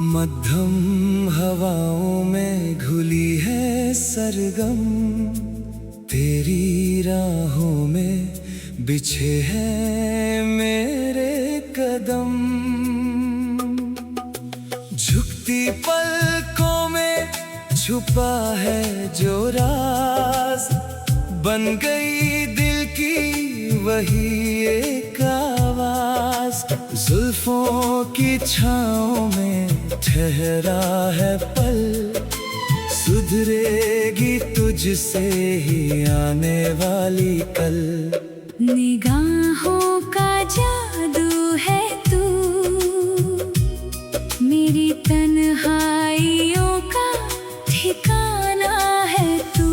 मध्यम हवाओं में घुली है सरगम, तेरी राहों में बिछे हैं मेरे कदम। झुकती पलकों में छुपा है जो राज, बन गई दिल की वही एक आवाज। जुल्फों की छाँव में ठहरा है पल, सुधरेगी तुझसे ही आने वाली कल। निगाहों का जादू है तू, मेरी तन्हाइयों का ठिकाना है तू।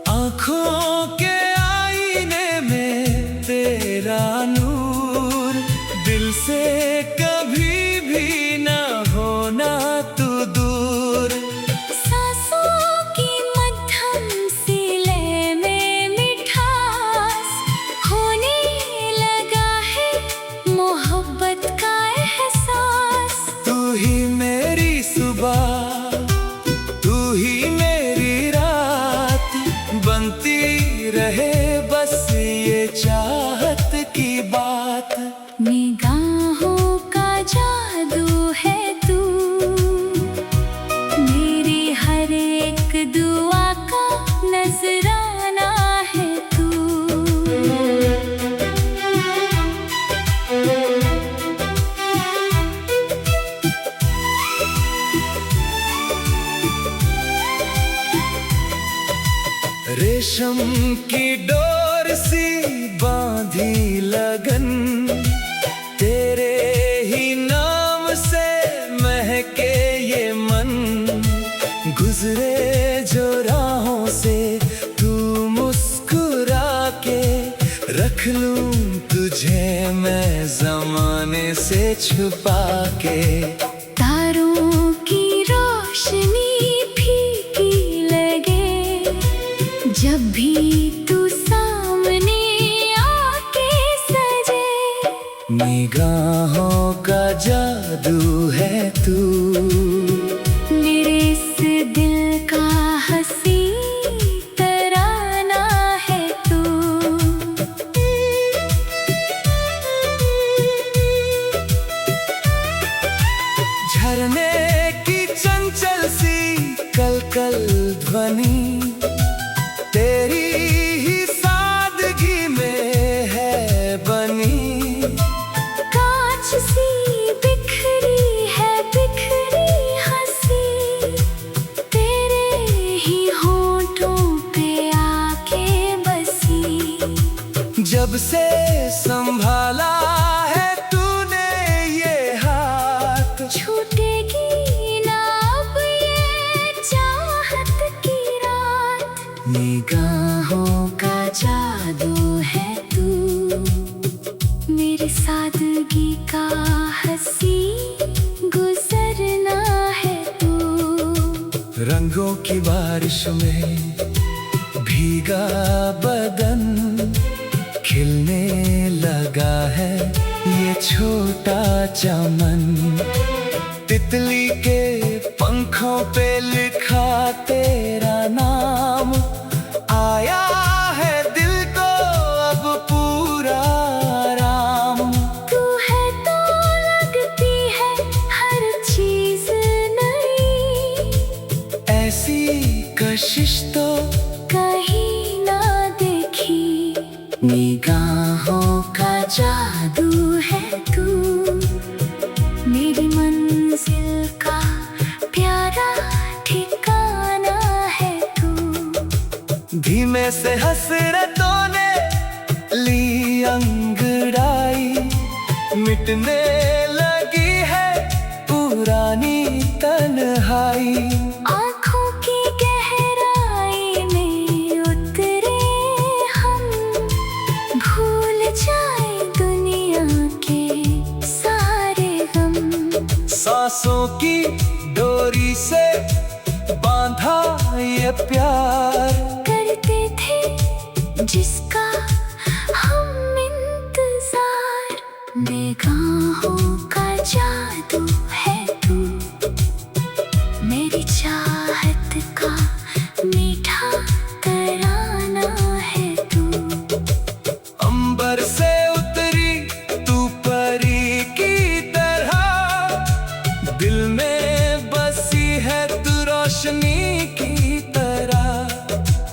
आँखों के आईने में तेरा नूर, दिल से कभी भी ना होना तू दूर। सांसों की मध्यम सी लय में मिठास, होने लगा है मोहब्बत का एहसास। तू ही मेरी सुबह, तू ही मेरी रात, बनती रहे बस ये चाहत की बात। निगाहों का जादू है तू, मेरी हर एक दुआ का नजराना है तू। रेशम की डोर सी बांधी लगन, तेरे ही नाम से महके ये मन। गुजरे जो राहों से तू मुस्कुरा के, रख लूं तुझे मैं ज़माने से छुपा के। तारों की रोशनी फीकी लगे, जब भी तू सामने आके सजे। निगाहों का जादू है तू, मेरे इस दिल का हंसी तराना है तू। झरने की चंचल सी कलकल ध्वनि, तेरी ही सादगी में है बनी। कांच सी बिखरी है बिखरी हंसी, तेरे ही होठों पे आके बसी। जब से संभाला है तूने ये हाथ, छूटेगी ना अब ये चाहत की रात। निगाहों का जादू है तू, मेरी सादगी का हंसी गुजरना है तू। रंगों की बारिश में भीगा बदन, खिलने लगा है ये छोटा चमन। तितली के पंखों पे लिखा तेरा नाम, आया है दिल को अब पूरा आराम। तू है तो लगती है हर चीज नई, ऐसी कशिश तो कहीं ना देखी। निगाहों का जादू है तू, मेरी मंजिल का प्यारा ठिकाना है तू। धीमे से हसरतों ने ली अंगड़ाई, मिटने लगी है पुरानी तन्हाई। आँखों की गहराई में उतरे हम, भूल जाए दुनिया के सारे गम। सांसों की डोरी से बांधा ये प्यार करते थे जिसका हम इंतजार। निगाहों का जादू है तू, मेरी चाहत का मीठा तराना है तू। अंबर से उतरी तू परी की तरह, दिल में बसी है तू रोशनी की तरह।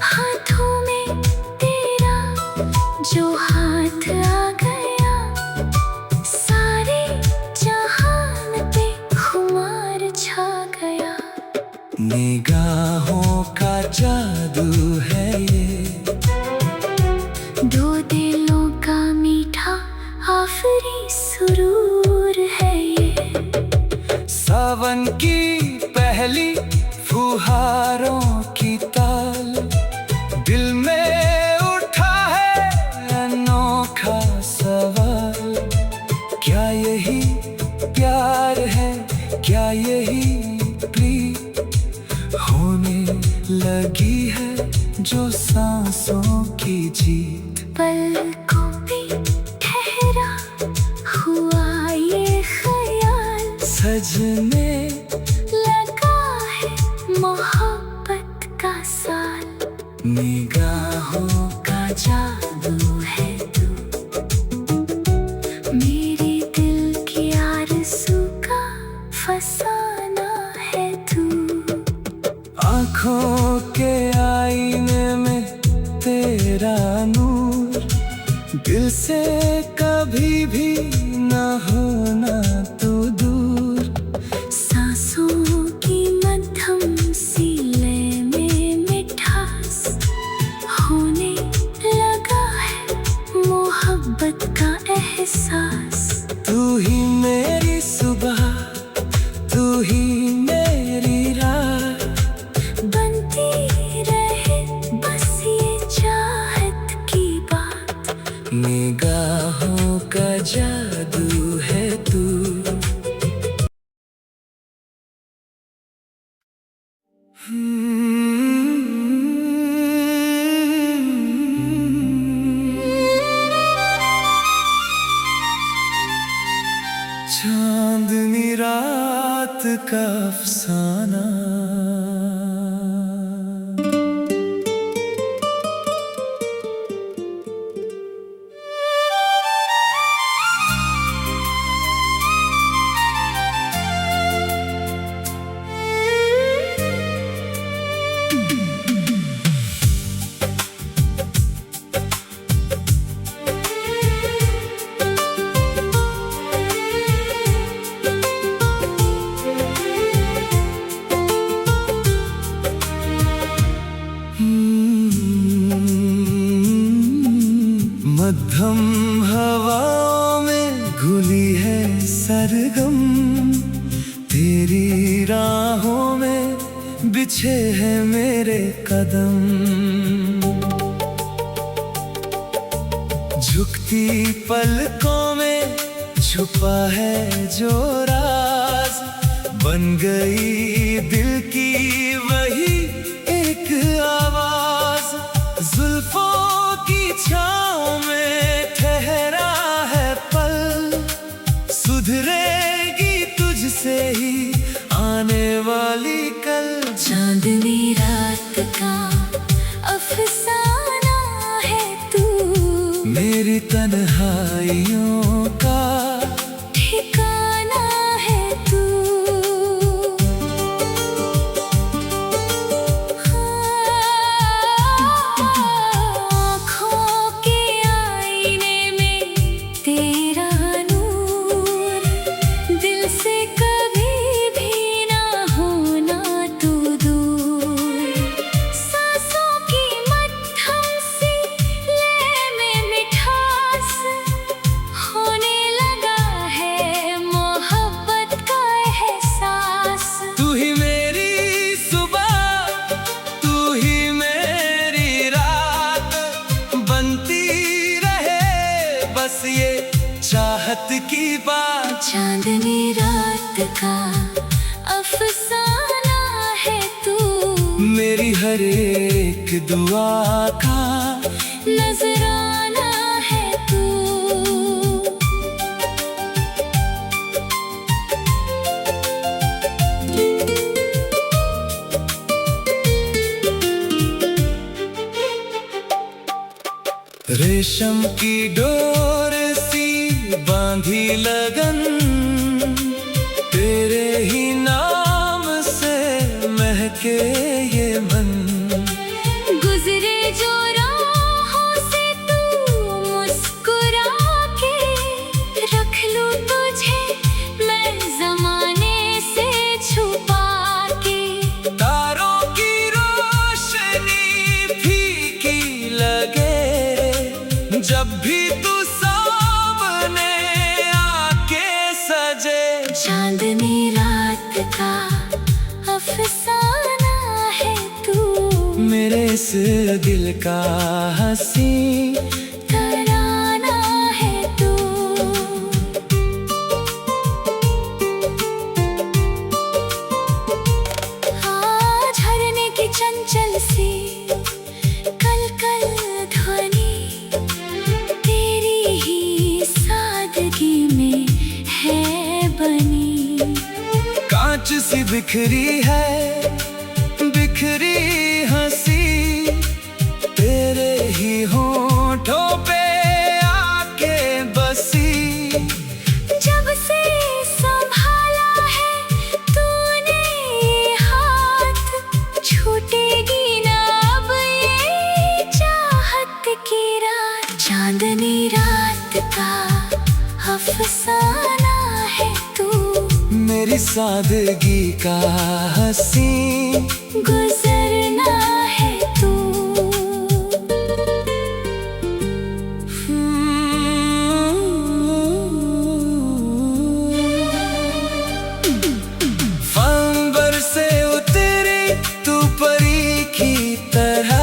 हाथों में तेरा जो हाथ आ गया, सारे जहान पे खुमार छा गया। निगाहों का जादू है ये, दो दिलों का मीठा आखिरी सुरूर है ये। सावन की पहली फुहारों की ताल, दिल में उठा है अनोखा सवाल। क्या यही प्यार है, क्या यही प्रीत, होने लगी है जो सांसों की जीत। पलकों पे ठहरा हुआ ये ख्याल, सजने लगा है मोहब्बत का साल। निगाहों का जादू है तू, मेरे दिल की आरज़ू का फसाना है तू। आँखों के आईने में तेरा नूर, दिल से कभी भी ना होना तू दूर। सांसों की मध्यम सी लय में मिठास, होने लगा है मोहब्बत का एहसास। तू ही मेरी सुबह, तू ही मेरी रात, बनती रहे बस ये चाहत की बात। निगाहों का जादू है तू। चांदनी रात का अफसाना, मध्यम हवाओं में घुली है सरगम, तेरी राहों में बिछे हैं मेरे कदम। झुकती पलकों में छुपा है जो राज, बन गई दिल की वही एक आवाज। जुल्फों की छाँव में ठहरा है पल, सुधरेगी तुझसे ही आने वाली कल। चांदनी रात का अफसाना है तू, मेरी तन्हाइयों का ठिकाना है तू। आँखों के आईने में तेरा नूर, दिल से कभी भी ना होना तू दूर। सांसों की मध्यम सी लय में मिठास, होने लगा है मोहब्बत का एहसास। तू ही मेरी सुबह, तू ही मेरी रात, बनती रहे बस ये चाहत की बात। चांदनी रात का अफसाना है तू। हर एक दुआ का नजराना है तू। रेशम की डोर सी बांधी लगन, तेरे ही नाम से महके ये मन। गुजरे जो राहों से तू मुस्कुरा के, रख लूं तुझे मैं जमाने से छुपा के। तारों की रोशनी फीकी लगे जब भी तू सामने आके सजे। चांदनी रात का अफसाना है तू, मेरे इस दिल का हंसी तराना है तू। हाँ, झरने की चंचल सी कल कल ध्वनि, तेरी ही सादगी में है बनी। कांच सी बिखरी है बिखरी हंसी, तेरे ही होठों पे आके बसी। जब से संभाला है तूने हाथ, छूटेगी ना अब ये चाहत की रात। चांदनी रात का अफसाना है तू, मेरी सादगी का हंसी गुजरना है तू। फंबर से उतरी तू परी की तरह,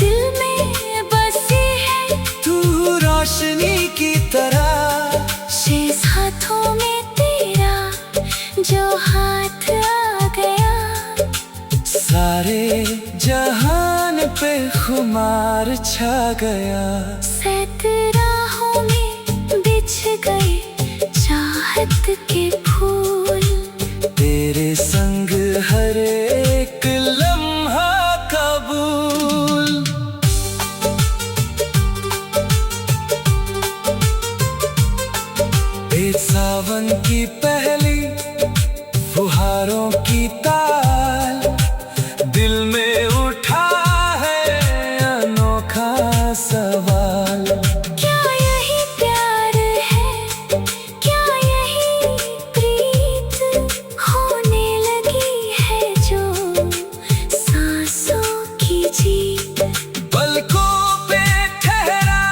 दिल में बसी है तू रोशनी की तरह। शेष हाथों में तेरा जो हाथ आ गया, सारे जहान पे खुमार छा गया। सैत राहों में बिछ गए चाहत के फूल, तेरे संग हर एक लम्हा कबूल। एक सावन की पहली फुहारों की ताल, दिल में उठा है अनोखा सवाल। क्या यही प्यार है, क्या यही प्रीत, होने लगी है जो सांसों की जीत। पलकों पे ठहरा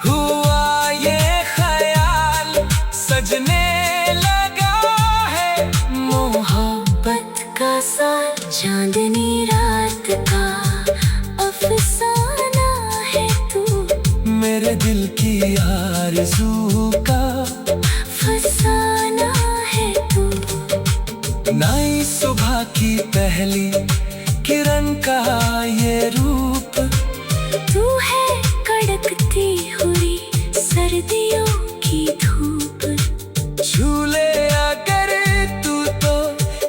हुआ ये ख्याल, सजने लगा है मोहब्बत का साल। चांदनी रात का अफसाना है तू, मेरे दिल की आरज़ू का फसाना है तू। नई सुबह की पहली किरण का ये रूप, तू है कड़कती हुई सर्दियों की धूप। झूले अगर तू तो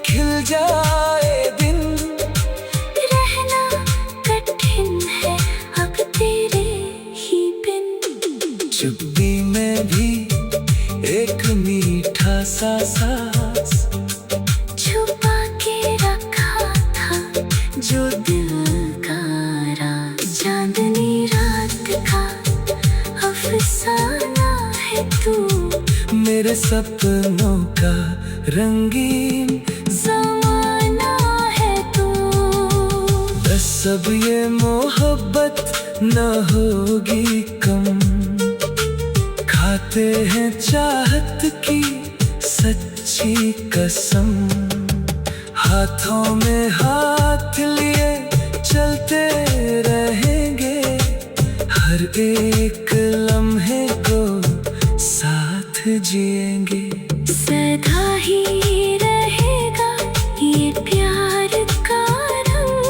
खिल जाए दिन, रहना कठिन है अब तेरे ही बिन। चुप्पी में भी एक मीठा सा सांस, छुपा के रखा था जो दिल का राज। चांदनी रात का अफसाना है तू, मेरे सपनों का रंगीन ज़माना है तू। बस अब ये मोहब्बत न होगी कम, खाते हैं चाहत की सच्ची कसम। हाथों में हाथ लिए चलते रहेंगे, हर एक लम्हे को साथ जिएंगे। सदा ही रहेगा ये प्यार का रंग,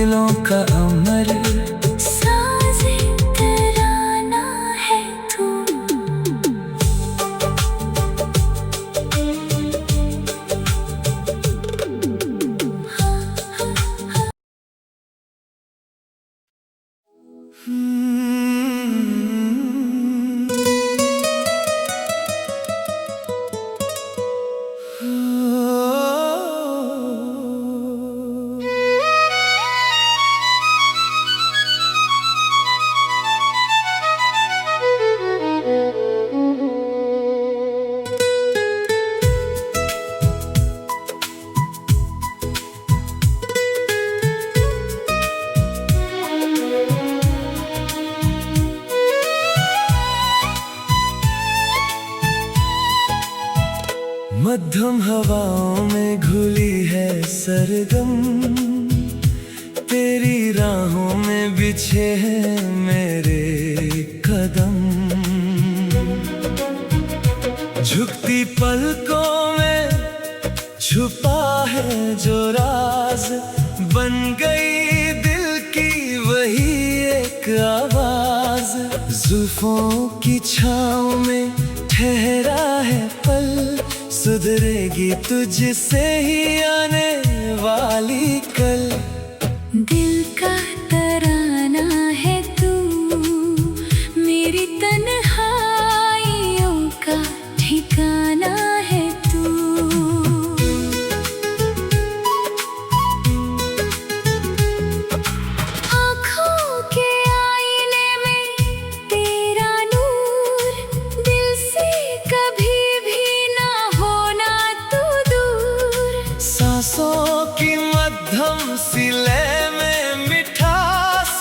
दिलों का अमर साज़े तराना है तू। मध्यम हवाओं में घुली है सरगम, तेरी राहों में बिछे हैं मेरे कदम। झुकती पलकों में छुपा है जो राज, बन गई दिल की वही एक आवाज। जुल्फों की छाँव में ठहरा है पल, सुधरेगी तुझसे ही आने वाली कल। दिल का तराना है तू, मेरी तन्हाइयों का ठिकाना है तू। आँखों के आईने में तेरा नूर, दिल से कभी भी ना होना तू दूर। सांसों की मध्यम सी लय में मिठास,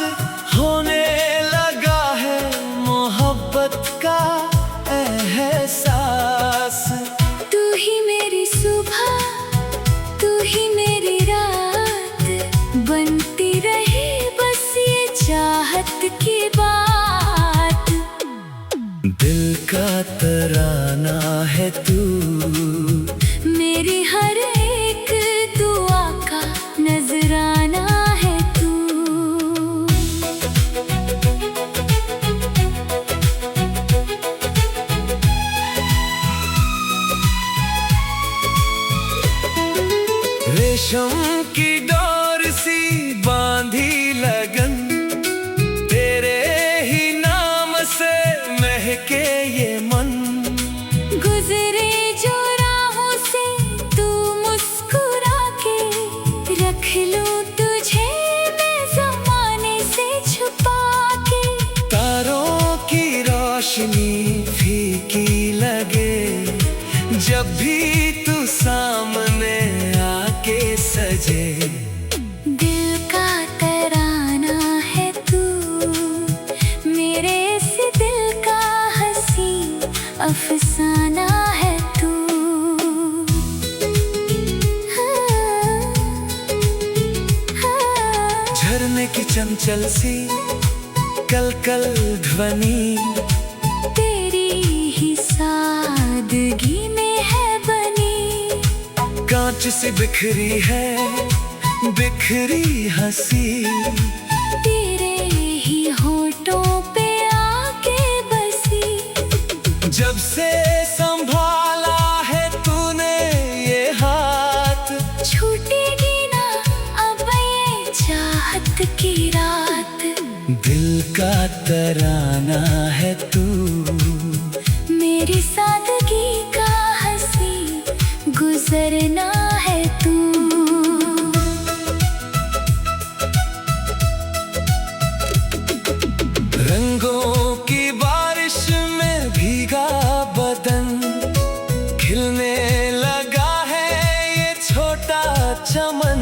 होने लगा है मोहब्बत का एहसास। तू ही मेरी सुबह, तू ही मेरी रात, बनती रहे बस ये चाहत की बात। दिल का तराना है तू, मेरी हर एक दुआ का नजराना है तू। रेशम की डोर सी बांधी लगन, तेरे ही नाम से महके ये मन। गुजरे जो राहों से तू मुस्कुरा के, रख लूं तुझे मैं ज़माने से छुपा के। तारों की रोशनी फीकी लगे, जब भी तू सामने आके सजे। दिल का तराना है तू, मेरे इस दिल का हंसी अफसाना है तू। झरने की चंचल सी कल कल ध्वनि, तेरी ही सादगी में है बनी। कांच सी बिखरी है बिखरी हंसी, तेरे ही होठों पे आके बसी। जब से संभाला है तूने ये हाथ, छूटेगी ना अब ये चाहत की रात। दिल का तराना है तू, मेरी सादगी का हंसी गुजरना है तू। रंगों की बारिश में भीगा बदन, खिलने लगा है ये छोटा चमन।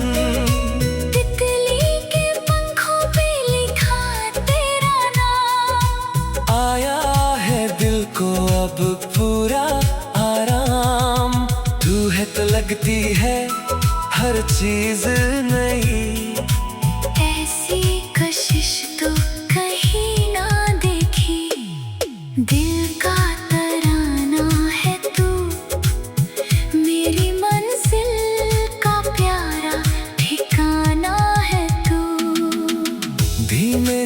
तितली के पंखों पे लिखा तेरा नाम, आया है दिल को अब पूरा आराम। तू है तो लगती है हर चीज नई, ऐसी कशिश तो कहीं ना देखी। दिल का तराना है तू, मेरी मंजिल का प्यारा ठिकाना है तू।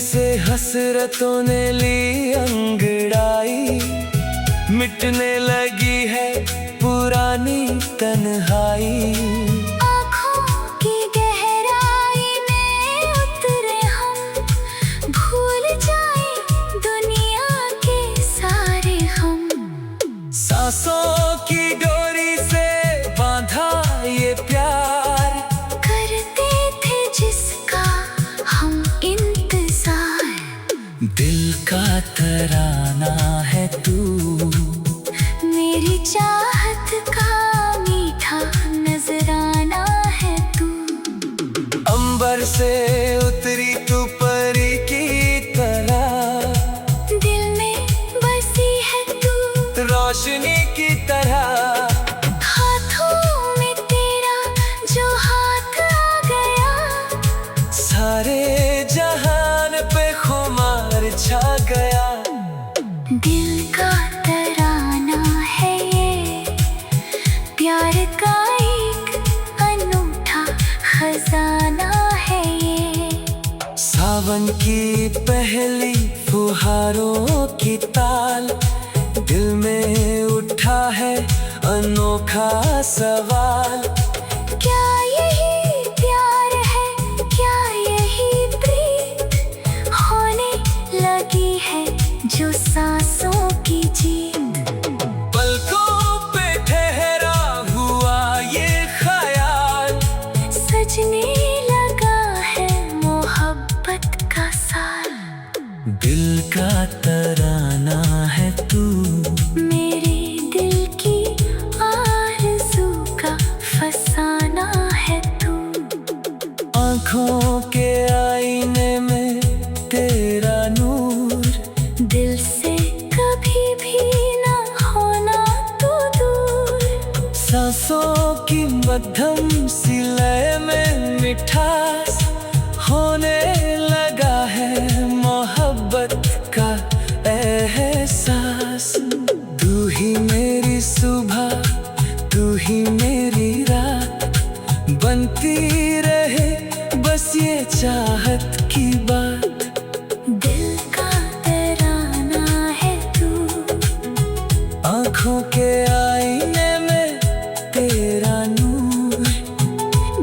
से हसरतों ने ली अंगड़ाई, मिटने लगी है पुरानी तन्हाई। आँखों की गहराई में उतरे हम, भूल जाए दुनिया के सारे हम। सांसों की डोरी से बांधा ये प्यार, करते थे जिसका हम इंतजार। दिल का तराना है तू, मेरी चाहत का मीठा नजराना है तू। अंबर से उतरी तू परी की तरह, दिल में बसी है तू रोशनी की तरह। हाथों में तेरा जो हाथ आ गया, सारे जहान पे खुमार छा गया। दिल का तराना है ये, प्यार का एक अनूठा खजाना है ये। सावन की पहली फुहारों की ताल, दिल में उठा है अनोखा सवाल। क्या यही प्यार है, क्या यही प्रीत, होने लगी है जो सांसों की जीत। पलकों पे ठहरा हुआ ये ख्याल, सजने लगा है मोहब्बत का साल। दिल का तराना है तू, मेरे दिल की आरज़ू का फसाना है तू। आँखों के आईने में तेरा नूर, दिल से कभी भी ना होना तू दूर। सांसों की मध्यम सी लय में मिठास, होने लगा है मोहब्बत का एहसास। तू ही मेरी सुबह, तू ही मेरी रात, बनती रहे बस ये चाहत की बात। दिल का तराना है तू, आँखों के आईने में तेरा नूर,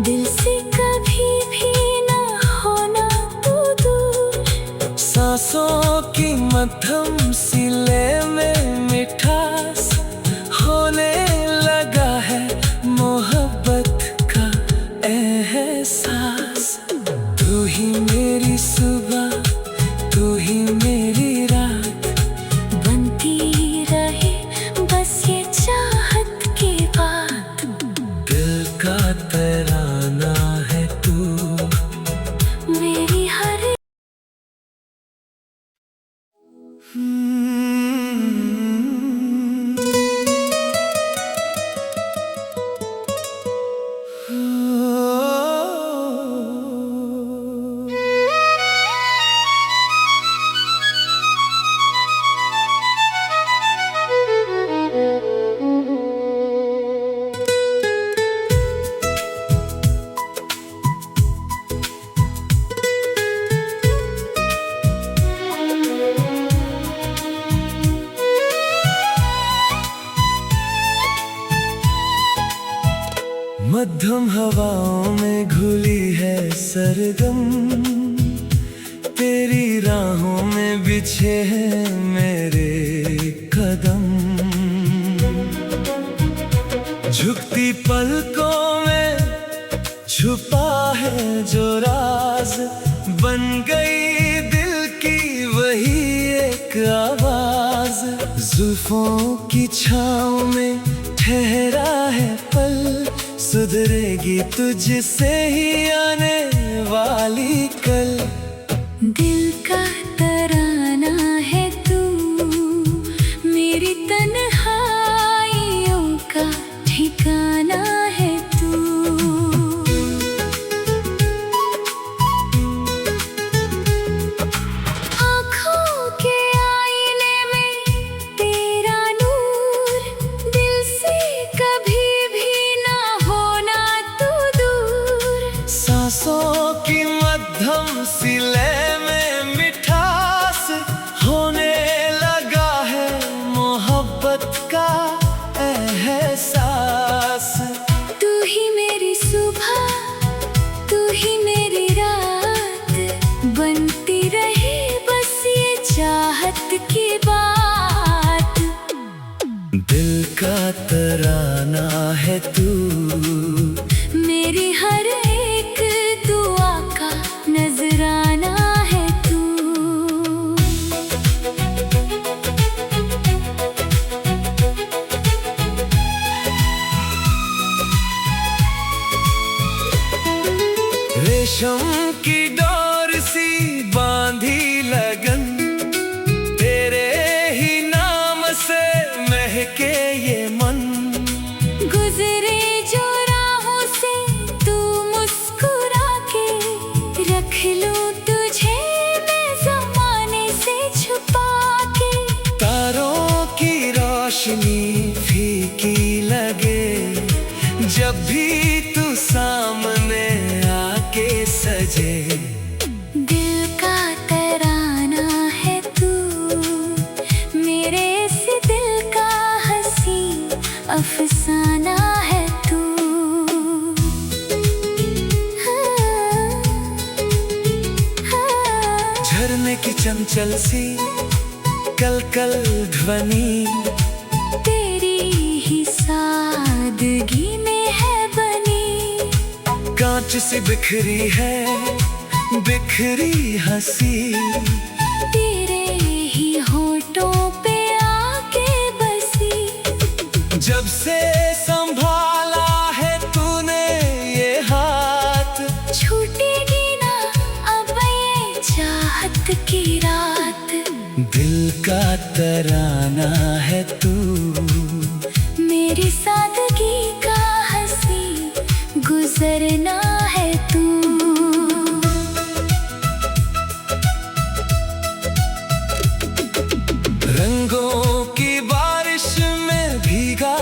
दिल से कभी भी ना होना तू दूर। सांसों की मध्यम सी लय में मिठास, होने लगा है मोहब्बत का एहसास। तू ही मेरी सुबह, तू ही मेरी रात, बनती रहे बस ये चाहत की बात। दिल का तराना है तू। मेरी हर मध्यम हवाओं में घुली है सरगम, तेरी राहों में बिछे हैं मेरे कदम। झुकती पलकों में छुपा है जो राज, बन गई दिल की वही एक आवाज। जुल्फों की छाँव में ठहरा है पल, सुधरेगी तुझसे ही आने वाली कल। दिल का तराना है तू, मेरी तन्हाइयों का ठिकाना है तू। आँखों के आईने में तेरा नूर, दिल से कभी भी ना होना तू दूर। सांसों की मत मध्यम सिले में मिठास होने लगा है मोहब्बत का एहसास। तू ही मेरी सुबह, तू ही मेरी रात, बनती रहे बस ये चाहत की बात। दिल का तराना है तू, मेरी हर एक दुआ का नजराना है तू। रेशम की डोर सी बांधी लगन, तेरे ही नाम से महके ये मन। गुजरे जो राहों से तू मुस्कुरा के, रख लूं तुझे मैं ज़माने से छुपा के। तारों की रोशनी फीकी लगे, जब भी तू सामने आके सजे। दिल का तराना है तू, मेरे इस दिल का हंसी अफसाना है तू। झरने की चंचल सी कल कल ध्वनि, तेरी ही सादगी में है बनी। कांच सी बिखरी है बिखरी हंसी, तेरे ही होठों पे आके बसी। जब से संभाला है तूने ये हाथ, छूटेगी ना अब ये चाहत की रात। दिल का तराना है तू, मेरी सादगी का हंसी गुजरना है तू। रंगों की बारिश में भीगा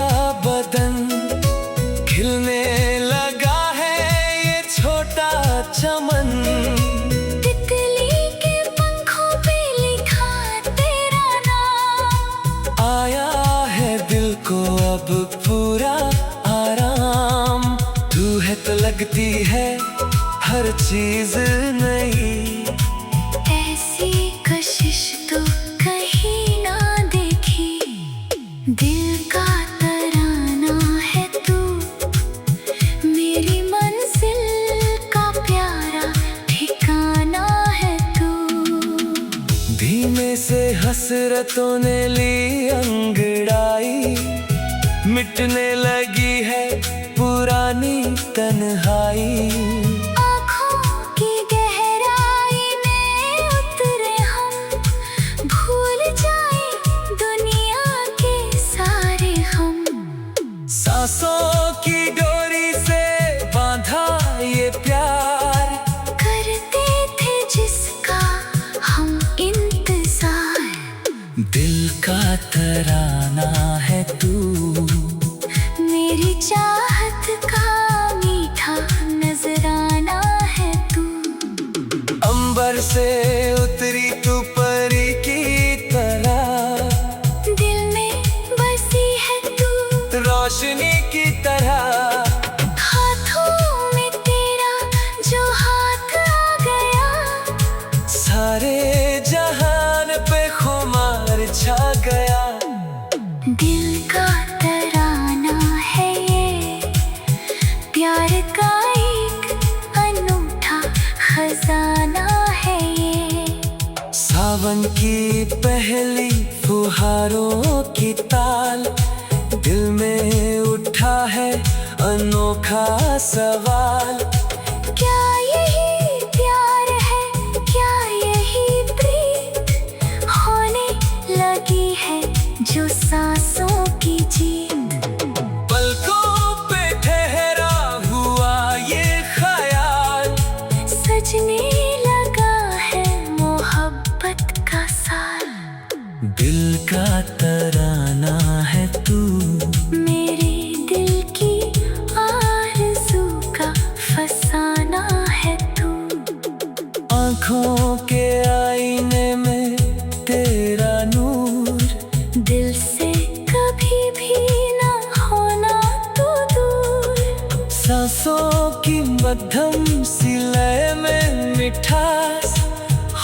बदन, खिलने लगा है ये छोटा चमन। तितली के पंखों पे लिखा तेरा नाम, आया है दिल को अब पूरा आराम। तू है तो लगती है हर चीज नई, ऐसी कशिश तो कहीं ना देखी। दिल का तराना है तू, मेरी मंजिल का प्यारा ठिकाना है तू। धीमे से हसरतों ने ली अंगड़ाई, मिटने लगी है पुरानी तन्हाई। आँखों की गहराई में उतरे हम, भूल जाए दुनिया के सारे हम। सांसों की डोरी से बांधा ये प्यार, करते थे जिसका हम इंतजार। दिल का तराना है तू, मेरी चाहत का मीठा नजराना है तू। अंबर से उतरी तू परी की तरह, दिल में बसी है तू रोशनी की तरह। हाथों में तेरा जो हाथ आ गया, सारे जहान पे खुमार छा गया। दिल का तराना है ये, प्यार का एक अनूठा खजाना है ये। सावन की पहली फुहारों की ताल, दिल में उठा है अनोखा सवाल। क्या यही प्यार है, क्या यही प्रीत, होने लगी है जो सांसों की जीत। पलकों पे ठहरा हुआ ये ख्याल, सजने लगा है मोहब्बत का साल। दिल का तराना है तू, मेरे दिल की आरज़ू का फसाना है तू। आँखों के आईने में तेरा नूर, दिल से कभी भी ना होना तू दूर। सांसों की मध्यम सी लय में मिठास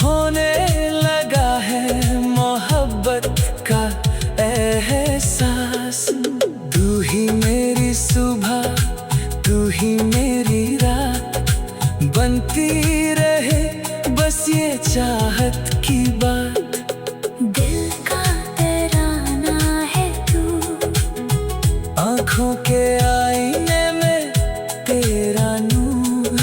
होने लगा है मोहब्बत का एहसास। तू ही मेरी सुबह, तू ही मेरी रात, बनती रहे बस ये चाहत की बात। दिल का तराना है तू, आँखों के आईने में तेरा नूर,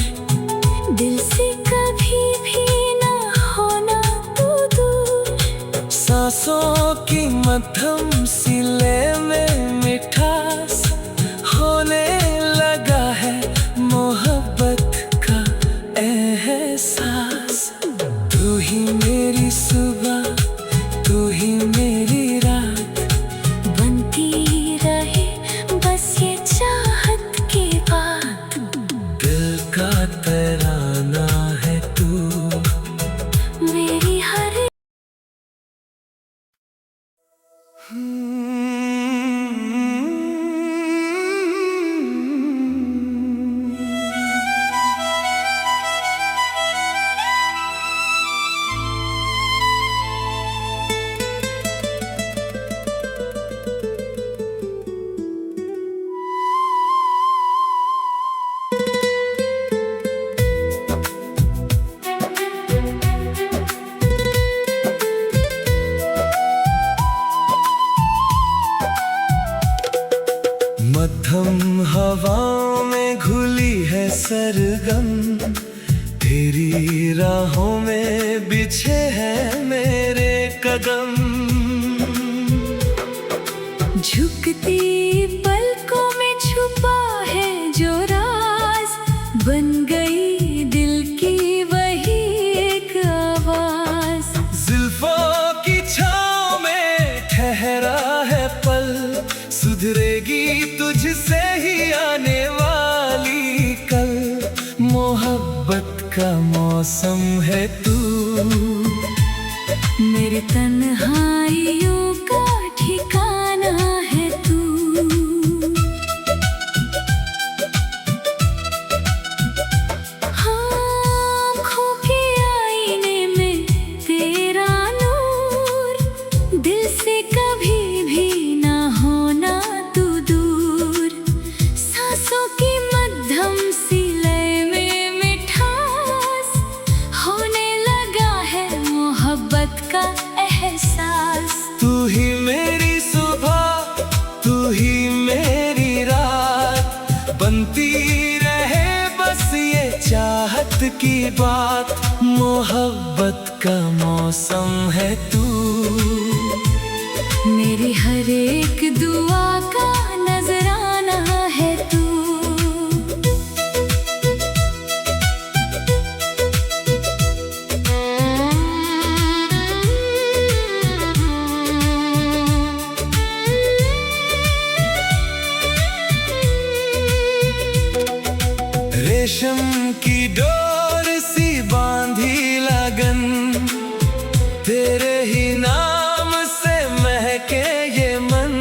दिल से कभी भी ना होना तू दूर। सांसों की मध्यम सी लय में मिठास होने लगा है मोहब्बत का एहसास। तू ही मेरी सुबह, तू ही मेरी रात, बनती रहे बस ये चाहत की बात। दिल का तराना है तू। मेरी हर मध्यम हवाओं में घुली है सरगम, तेरी राहों में बिछे हैं मेरे कदम। झुकती पलकों में छुपा है जो राज, बन गई दिल की वही एक आवाज। जुल्फों की छाँव में ठहरा है पल, सुधरेगी तुझसे ही आने वाली कल। मोहब्बत का मौसम है तू, मेरी तन्हाइयों का ठिकाना है तू। आँखों के आईने में तेरा नूर, दिल से कभी भी ना होना तू दूर। सांसों की मध्यम सी लय में मिठास होने लगा है मोहब्बत का एहसास। तू ही मेरी सुबह, तू ही मेरी रात, बनती रहे बस ये चाहत की बात। मोहब्बत का मौसम है तू, मेरी हर एक दुआ का नजराना है तू। रेशम की डोर सी बांधी लगन, तेरे ही नाम से महके ये मन।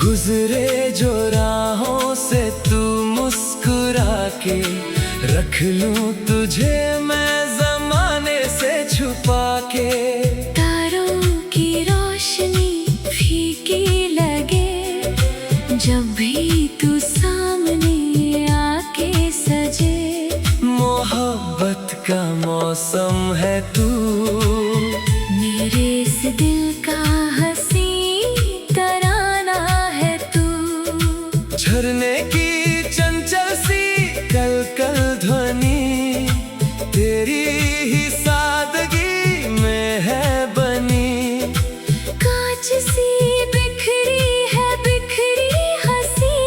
गुजरे जो राहों से तू मुस्कुरा के, रख लूं तुझे मैं जमाने से छुपा के। तारों की रोशनी फीकी लगे, जब भी तू सामने आके सजे। मोहब्बत का मौसम है तू, मेरे इस दिल का हंसी तराना है तू। झरने की चंचल सी कल कल ध्वनि, तेरी ही सादगी में है बनी। कांच सी बिखरी है बिखरी हंसी,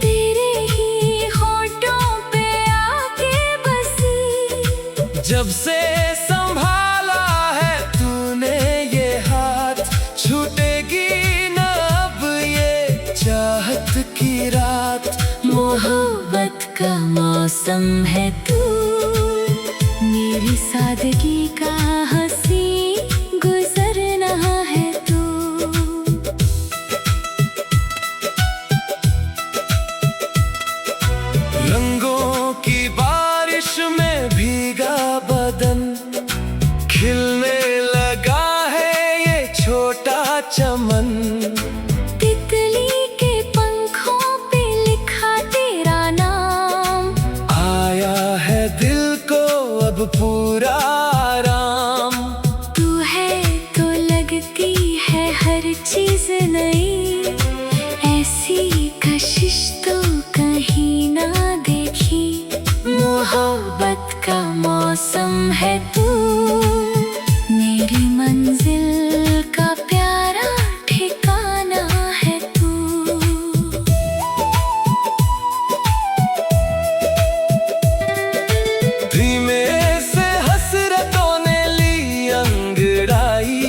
तेरे ही होठों पे आके बसी। जब से संभाला है तूने ये हाथ, छूटेगी न अब ये चाहत की रात। मोहब्बत का मौसम है तू, मेरी सादगी का हंसी गुजरना है तू। रंगों की बारिश में भीगा बदन, खिलने लगा है ये छोटा चमन। तितली के पंखों पे लिखा तेरा नाम, आया है दिल को अब पूरा आराम। तू है तो लगती है हर चीज नई, ऐसी कशिश तो कहीं ना देखी। मोहब्बत का मौसम है तू, मेरी मंजिल का प्यारा ठिकाना है तू। धीमे से हसरतों ने ली अंगड़ाई,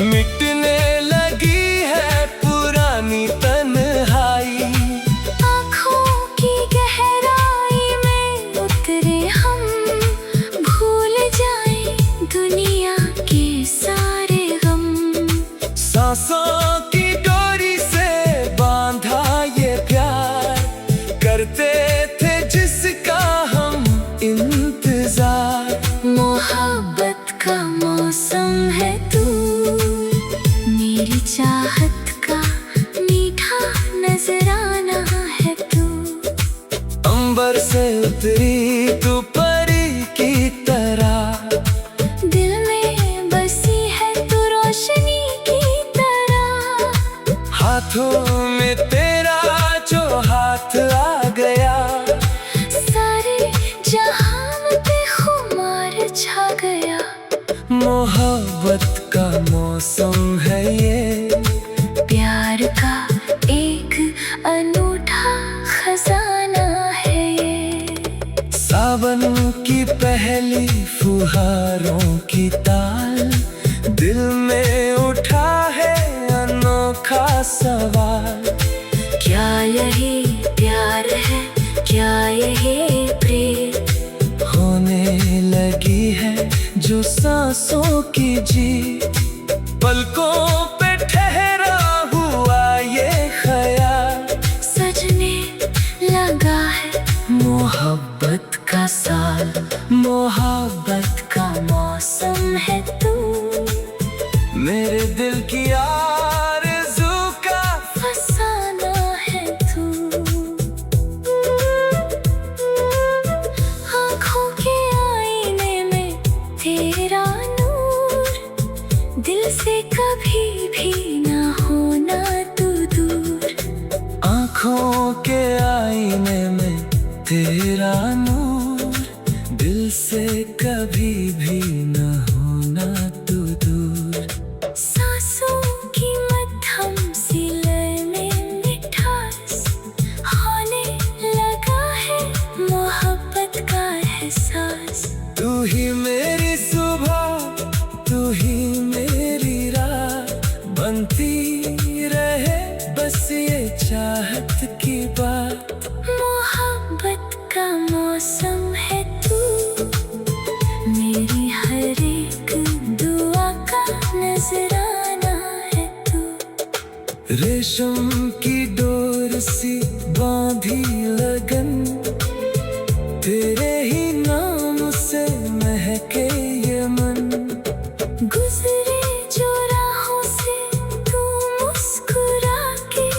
मिटने लगी है पुरानी तन्हाई। आँखों की गहराई में उतरे हम, भूल जाए दुनिया के सारे गम। सांसों की डोरी से बांधा ये प्यार, करते थे जिसका हम इंतजार। मोहब्बत का मौसम है तू, मेरी चाहत का मीठा नजराना है तू। अंबर से उतरी तू परी की तरह, दिल में बसी है तू रोशनी की तरह। हाथों में तेरा जो हाथ आ गया, सारे जहां पे खुमार छा गया। मोहब्बत का मौसम है ये, प्यार का एक अनूठा खजाना है ये। सावन की पहली फुहारों की ताल, दिल में उठा है अनोखा सवाल। क्या यही प्यार है, क्या यही प्रेम? होने लगी है जो सांसों की जीत, पलकों पे ठहरा हुआ ये ख्याल। सजने लगा है मोहब्बत का साल, मोहब्बत का मौसम है तू, मेरे दिल की आरज़ू का फसाना है तू। आँखों के आईने में तेरा नूर, दिल से कभी भी ना होना तू दूर। आँखों के आईने में तेरा नूर, दिल से कभी भी न होना तू दूर। सांसों की मध्यम सी लय में मिठास, होने लगा है मोहब्बत का एहसास। तू ही मेरी सुबह, तू ही मेरी रात, बनती रहे बस ये चाहत की बात। मोहब्बत का मौसम है तू, मेरी हर एक दुआ का नजराना है तू। रेशम की डोर सी बांधी लगन, तेरे ही नाम से महके ये मन। गुजरे जो राहों से तू मुस्कुरा के,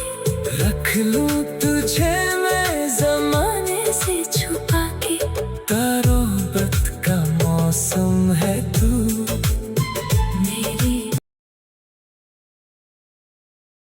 रख लूं तुझे मैं जमाने से छुपा के। तारोबत का मौसम